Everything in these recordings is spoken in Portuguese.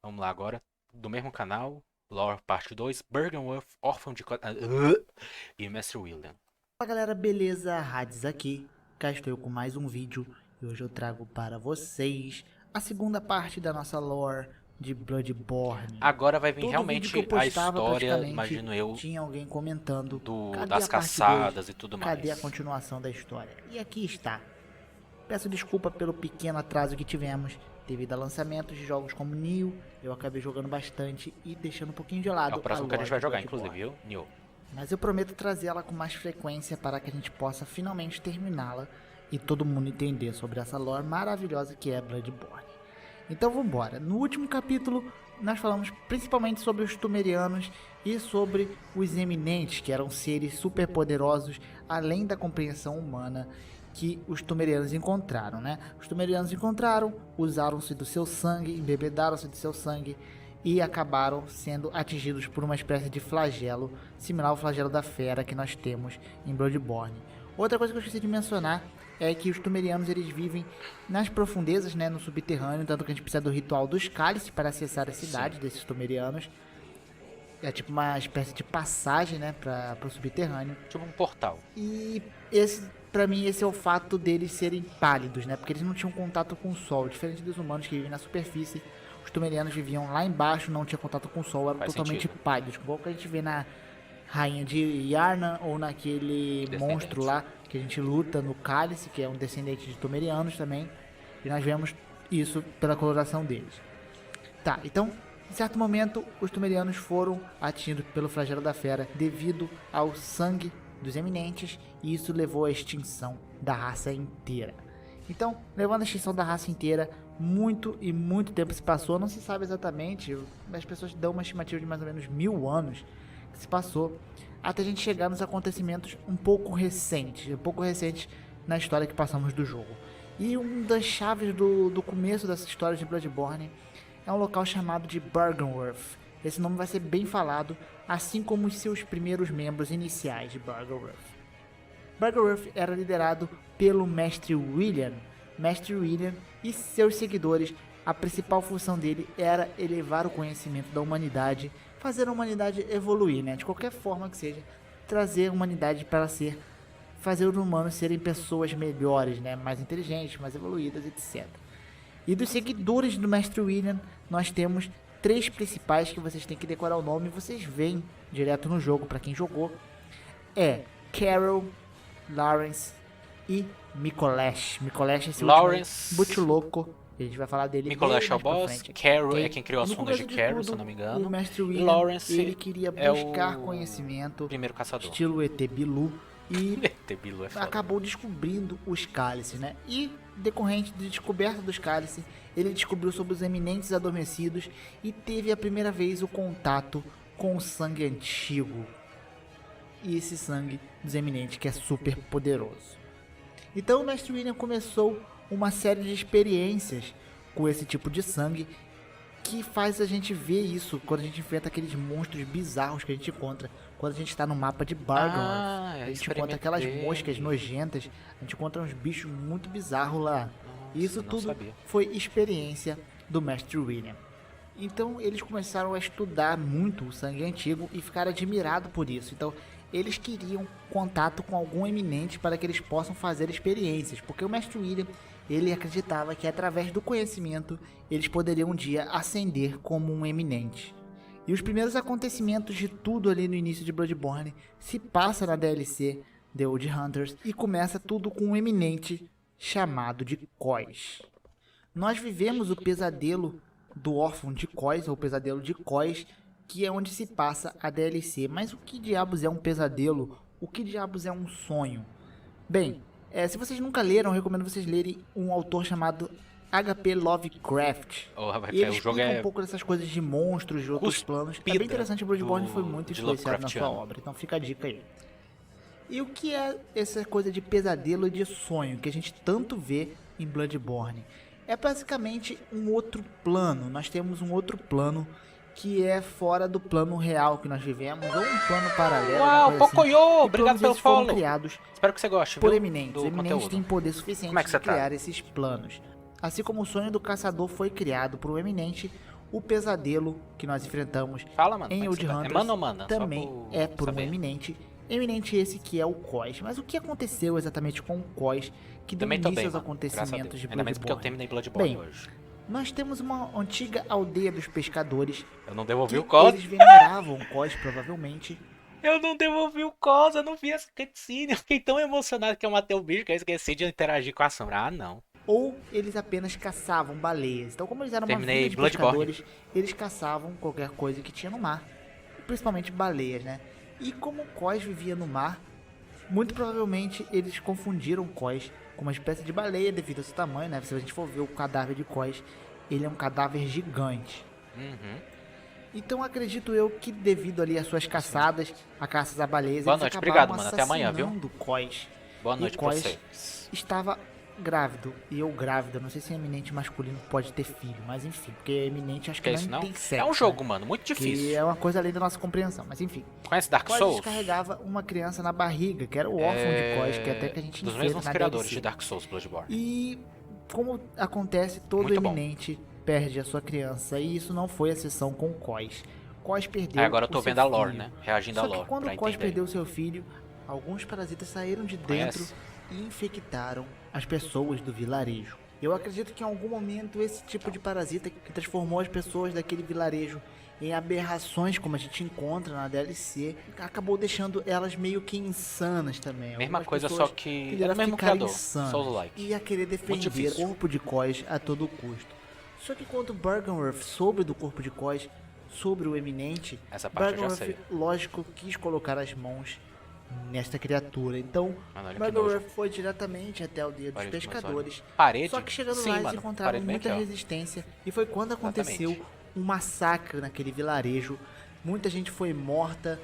Vamos lá agora, do mesmo canal, Lore Parte 2, Byrgenwerth, Órfão de... e Mestre William. Fala galera, beleza? Hades aqui, cá estou eu com mais um vídeo e hoje eu trago para vocês a segunda parte da nossa lore de Bloodborne. Agora vai vir Todo vídeo que eu realmente a postava história, praticamente imagino eu, tinha alguém comentando cadê das a parte 2? caçadas e tudo Cadê a mais. continuação da história? E aqui está. Peço desculpa pelo pequeno atraso que tivemos devido a lançamentos de jogos como Nioh. Eu acabei jogando bastante e deixando um pouquinho de É lado o próximo que a gente vai lore de jogar, Bloodborne. inclusive, viu, Nioh? Mas eu prometo trazê-la com mais frequência para que a gente possa finalmente terminá-la e todo mundo entender sobre essa lore maravilhosa que é Bloodborne. Então vambora. No último capítulo nós falamos principalmente sobre os Túmerianos e sobre os Eminentes, que eram seres super poderosos além da compreensão humana que os Túmerianos encontraram, né? Os Túmerianos encontraram, usaram-se do seu sangue, embebedaram-se do seu sangue e acabaram sendo atingidos por uma espécie de flagelo, similar ao flagelo da fera que nós temos em Bloodborne. Outra coisa que eu esqueci de mencionar é que os Túmerianos eles vivem nas profundezas, né, no subterrâneo, tanto que a gente precisa do ritual dos cálices para acessar a cidade desses Túmerianos. É tipo uma espécie de passagem, né, para o subterrâneo. Tipo um portal. E esse, pra mim, esse é o fato deles serem pálidos, né? Porque eles não tinham contato com o sol, diferente dos humanos que vivem na superfície. Os Túmerianos viviam lá embaixo, não tinham contato com o sol, eram Faz totalmente sentido. pálidos, igual que a gente vê na Rainha de Yarnan ou naquele Descendente. monstro lá que a gente luta no Cálice, que é um descendente de Túmerianos também. E nós vemos isso pela coloração deles. Tá, então, em certo momento, os Túmerianos foram atingidos pelo flagelo da fera devido ao sangue dos eminentes, e isso levou à extinção da raça inteira. Então, levando à extinção da raça inteira, muito e muito tempo se passou, não se sabe exatamente, as pessoas dão uma estimativa de mais ou menos 1000 anos que se passou, até a gente chegar nos acontecimentos um pouco recentes na história que passamos do jogo. E uma das chaves do começo dessa história de Bloodborne é um local chamado de Byrgenwerth. Esse nome vai ser bem falado, assim como os seus primeiros membros iniciais de Byrgenwerth. Byrgenwerth era liderado pelo Mestre William. Mestre William e seus seguidores, a principal função dele era elevar o conhecimento da humanidade, fazer a humanidade evoluir, né? De qualquer forma que seja, trazer a humanidade para fazer os humanos serem pessoas melhores, né? Mais inteligentes, mais evoluídas, etc. E dos seguidores do Mestre William, nós temos 3 principais que vocês têm que decorar o nome, vocês veem direto no jogo para quem jogou. É Carol, Lawrence e Micolash. Micolash é esse Lawrence, último muito louco. A gente vai falar dele Nicolas é mais o pra boss, frente. Carol Ok? é quem criou as No fundas de começo Carol, tudo, se eu não me engano. o Mestre E William, Lawrence ele queria é buscar o conhecimento, primeiro caçador. estilo ET Bilu, e Tebilu é foda. acabou descobrindo os cálices, né? E decorrente de descoberta dos cálices, ele descobriu sobre os eminentes adormecidos e teve a primeira vez o contato com o sangue antigo. E esse sangue dos eminentes que é super poderoso. Então o Mestre William começou uma série de experiências com esse tipo de sangue que faz a gente ver isso quando a gente enfrenta aqueles monstros bizarros que a gente encontra quando a gente está no mapa de Byrgenwerth. A gente encontra aquelas moscas nojentas, a gente encontra uns bichos muito bizarros lá. E isso não tudo sabia. foi experiência do Mestre William. Então eles começaram a estudar muito o sangue antigo e ficaram admirados por isso. Então eles queriam contato com algum eminente para que eles possam fazer experiências, porque o Mestre William, ele acreditava que através do conhecimento eles poderiam um dia ascender como um eminente. E os primeiros acontecimentos de tudo ali no início de Bloodborne se passa na DLC The Old Hunters e começa tudo com um eminente chamado de Kois. Nós vivemos o pesadelo do órfão de Kois, ou o pesadelo de Kois, que é onde se passa a DLC. Mas o que diabos é um pesadelo? O que diabos é um sonho? Bem, se vocês nunca leram, eu recomendo vocês lerem um autor chamado HP Lovecraft. E ele o jogo explica é um pouco dessas coisas de monstros, de outros planos. É bem interessante, o Bloodborne foi muito de influenciado na sua Lovecraftiano. obra, então fica a dica aí. E o que é essa coisa de pesadelo e de sonho que a gente tanto vê em Bloodborne? É basicamente um outro plano. Nós temos um outro plano que é fora do plano real que nós vivemos, ou um plano paralelo. Uau, alguma coisa assim. Pocoyo! E Obrigado planos pelo esses foram follow. criados Espero que você goste, por viu, eminentes. do Os eminentes conteúdo. têm poder suficiente Como é que de você tá? criar esses planos. Assim como o sonho do caçador foi criado por um eminente, O pesadelo que nós enfrentamos Fala, mano. em como é que Old você tá? Hunters É mano ou mana? Só também é por um saber. eminente. Eminente esse que é o Koz. Mas o que aconteceu exatamente com o Koz que deu Também tô início bem, aos mano. Graças a acontecimentos Deus. de Ainda mais porque eu Bloodborne? terminei Bloodborne Bem, hoje. nós temos uma antiga aldeia dos pescadores Eu não devolvi que o Cos. eles veneravam o Koz, provavelmente. Eu não devolvi o Cos, eu não vi essa cutscene. Eu fiquei tão emocionado que eu matei o bicho que eu esqueci de interagir com a sombra. Ah, não. Ou eles apenas caçavam baleias. Então, como eles eram uma Terminei vila de Bloodborne. pescadores, eles caçavam qualquer coisa que tinha no mar. Principalmente baleias, né? E como o Koz vivia no mar, muito provavelmente eles confundiram o Koz com uma espécie de baleia devido ao seu tamanho, né? Se a gente for ver o cadáver de Koz, ele é um cadáver gigante. Uhum. Então acredito eu que devido ali às suas caçadas, a caças a baleias, Boa eles noite, acabaram obrigado, mano. Até amanhã, viu? assassinando Koz. Boa E noite pra Koz vocês. estava grávido, e eu grávida, não sei se eminente masculino pode ter filho, mas enfim, porque eminente acho que Que é não isso, não? tem sexo. É um né? jogo, mano, muito Que difícil. é uma coisa além da nossa compreensão, mas enfim. Conhece Dark Koz Souls? descarregava uma criança na barriga, que era o órfão de Koz, que até que a gente Dos enfrenta mesmos na criadores DLC. de Dark Souls Bloodborne. E como acontece, todo Muito bom. eminente perde a sua criança, e isso não foi a exceção com Koz. Koz perdeu Aí agora eu tô o seu vendo a lore, filho. né? Reagindo à Só lore. que quando pra Koz entender. perdeu seu filho, alguns parasitas saíram de dentro Conhece? e infectaram as pessoas do vilarejo. Eu acredito que em algum momento esse tipo de parasita que transformou as pessoas daquele vilarejo em aberrações, como a gente encontra na DLC, acabou deixando elas meio que insanas também. Mesma Algumas coisa, pessoas só que é tenderam do a mesmo ficar criador. insanas Souls-like. e a querer defender o difícil. corpo de Koz a todo custo. Só que quando Byrgenwerth soube do corpo de Koz, sobre o eminente, Essa parte eu já Byrgenwerth, sei. lógico, quis colocar as mãos nesta criatura. Então, Mano, olha que Byrgenwerth foi diretamente até a aldeia dos Parede com meus pescadores. olhos. Parede? Só que chegando Sim, lá, eles mano, encontraram parede bem muita aqui, ó. resistência. E foi quando aconteceu Exatamente. um massacre naquele vilarejo. Muita gente foi morta.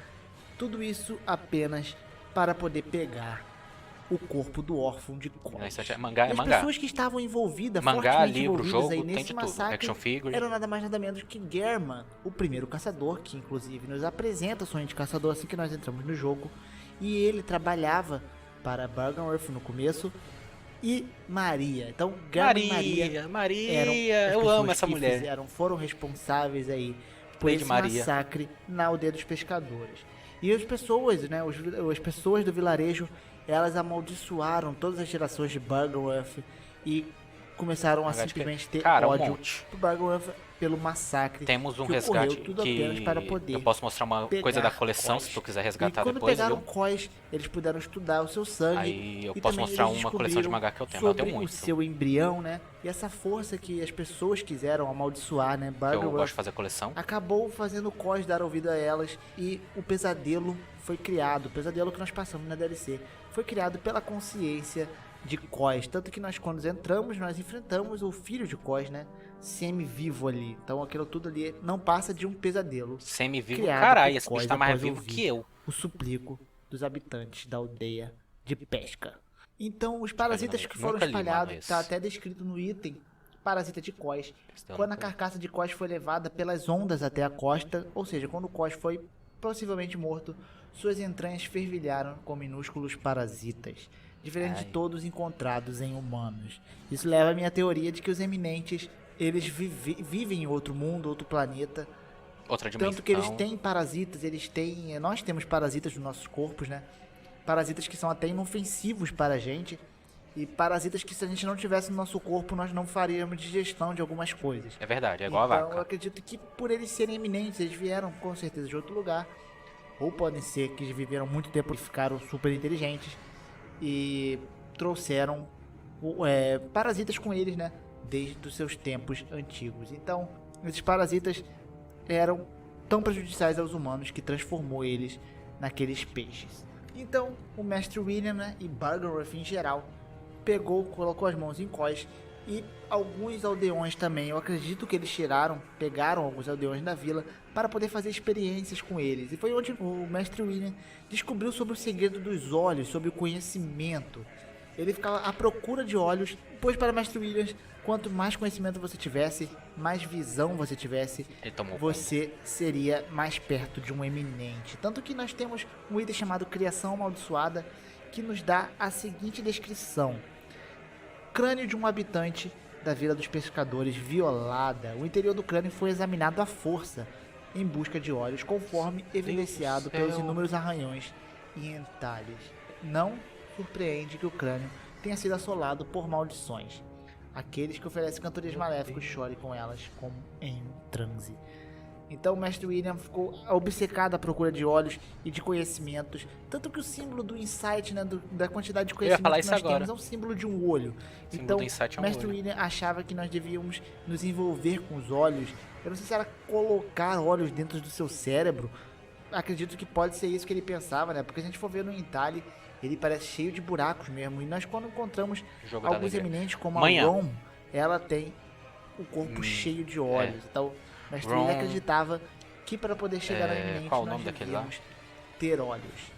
Tudo isso apenas para poder pegar o corpo do órfão de Koz. Não, isso é mangá, E é as mangá. pessoas que estavam envolvidas, Mangá, fortemente livro, envolvidas jogo, aí tem nesse de tudo. massacre, Action figure. eram nada mais nada menos que Gehrman, o primeiro caçador, que inclusive nos apresenta sonho de caçador assim que nós entramos no jogo. E ele trabalhava para Byrgenwerth no começo e Maria. Então, Gehrman e Maria Maria, eram as eu pessoas amo essa que mulher. foram responsáveis aí por Lady esse Maria. massacre na aldeia dos pescadores. E as pessoas, né, as pessoas do vilarejo, elas amaldiçoaram todas as gerações de Byrgenwerth e começaram a Resgate simplesmente que- ter Cara, um ódio monte. por Byrgenwerth pelo massacre Temos um que ocorreu, resgate tudo apenas que para poder eu posso mostrar uma pegar coisa da coleção, Koz. se tu quiser E resgatar quando depois, pegaram viu? Koz, eles puderam estudar o seu sangue. Aí eu e posso também mostrar eles uma coleção de descobriram mangá que eu tenho, mas eu tenho sobre muito. o seu embrião, né? E essa força que as pessoas quiseram amaldiçoar, né? Eu gosto Byrgenwerth de fazer coleção. acabou fazendo o Koz dar ouvido a elas e o pesadelo foi criado. O pesadelo que nós passamos na DLC foi criado pela consciência de Koz. Tanto que nós, quando entramos, nós enfrentamos o filho de Koz, né? Semi-vivo ali. Então aquilo tudo ali não passa de um pesadelo. Semi-vivo. Criado Caralho, por esse Koz bicho tá mais após vivo ouvir que eu. o suplico dos habitantes da aldeia de pesca. Então, os parasitas que foram Nunca li, mano, espalhados, esse. tá até descrito no item parasita de Koz. Esse eu Quando a nunca li. carcaça de Koz foi levada pelas ondas até a costa, ou seja, quando Koz foi possivelmente morto, suas entranhas fervilharam com minúsculos parasitas, diferente de Ai. todos encontrados em humanos. Isso leva à minha teoria de que os eminentes, eles vivem em outro mundo, outro planeta, Outra dimensão. tanto que eles têm parasitas, nós temos parasitas nos nossos corpos, né? Parasitas que são até inofensivos para a gente. E parasitas que se a gente não tivesse no nosso corpo, nós não faríamos digestão de algumas coisas. É verdade, é igual Então, a eu vaca. acredito que por eles serem eminentes, eles vieram com certeza de outro lugar. Ou podem ser que eles viveram muito tempo e ficaram super inteligentes. E trouxeram parasitas com eles, né? Desde os seus tempos antigos. Então, esses parasitas eram tão prejudiciais aos humanos que transformou eles naqueles peixes. Então, o Mestre William, né, e Byrgenwerth em geral, colocou as mãos em Koz e alguns aldeões também. Eu acredito que eles pegaram alguns aldeões da vila para poder fazer experiências com eles. E foi onde o Mestre William descobriu sobre o segredo dos olhos, sobre o conhecimento. Ele ficava à procura de olhos, pois para Mestre William, quanto mais conhecimento você tivesse, mais visão você tivesse, Ele tomou você seria mais perto de um eminente. Tanto que nós temos um item chamado Criação Amaldiçoada, que nos dá a seguinte descrição: crânio de um habitante da Vila dos Pescadores violada, o interior do crânio foi examinado à força em busca de olhos, conforme evidenciado pelos inúmeros arranhões e entalhes. Não surpreende que o crânio tenha sido assolado por maldições. Aqueles que oferecem cantorias maléficas chorem com elas como em um transe. Então o Mestre William ficou obcecado à procura de olhos e de conhecimentos, tanto que o símbolo do insight, né, da quantidade de conhecimento que nós temos, é um símbolo de um olho. Então o Mestre William achava que nós devíamos nos envolver com os olhos. Eu não sei se era colocar olhos dentro do seu cérebro. Acredito que pode ser isso que ele pensava, né? Porque se a gente for ver no entalhe, ele parece cheio de buracos mesmo. E nós, quando encontramos alguns eminentes como a Ron, ela tem o corpo cheio de olhos. Então, o Mestre William acreditava que para poder chegar ao eminente nós devíamos ter olhos.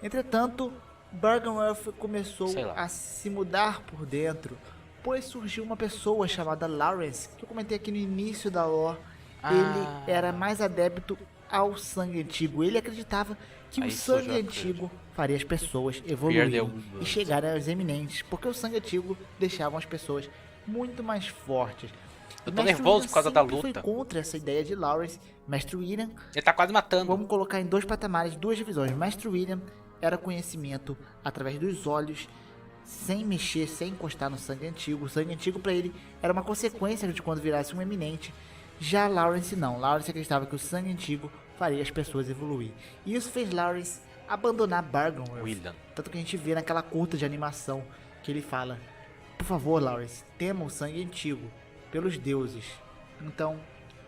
Entretanto, Byrgenwerth começou a se mudar por dentro, pois surgiu uma pessoa chamada Lawrence, que eu comentei aqui no início da lore. Ele era mais adepto ao sangue antigo. Ele acreditava que o sangue antigo faria as pessoas evoluírem e chegarem aos eminentes, porque o sangue antigo deixava as pessoas muito mais fortes. Eu tô nervoso por causa da luta. Foi contra essa ideia de Lawrence. Mestre William, ele tá quase matando. Vamos colocar em dois patamares, duas divisões. Mestre William era conhecimento através dos olhos, sem mexer, sem encostar no sangue antigo. O sangue antigo para ele era uma consequência de quando virasse um eminente. Já Lawrence não. Lawrence acreditava que o sangue antigo faria as pessoas evoluir. E isso fez Lawrence abandonar Byrgenwerth. Tanto que a gente vê naquela curta de animação que ele fala: por favor, Lawrence, tema o sangue antigo pelos deuses. Então,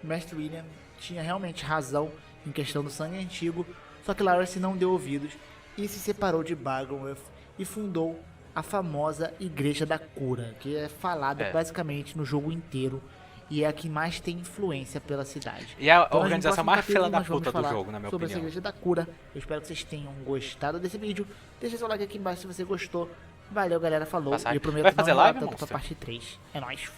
o Mestre William tinha realmente razão em questão do sangue antigo, só que Lawrence não deu ouvidos e se separou de Byrgenwerth e fundou a famosa Igreja da Cura, que é falada basicamente no jogo inteiro e é a que mais tem influência pela cidade. E a organização mais fila da puta do jogo, na minha opinião. Sobre essa Igreja da Cura. Eu espero que vocês tenham gostado desse vídeo. Deixa seu like aqui embaixo se você gostou. Valeu, galera. Falou. E eu prometo vai fazer live, tanto pra parte 3. É nóis.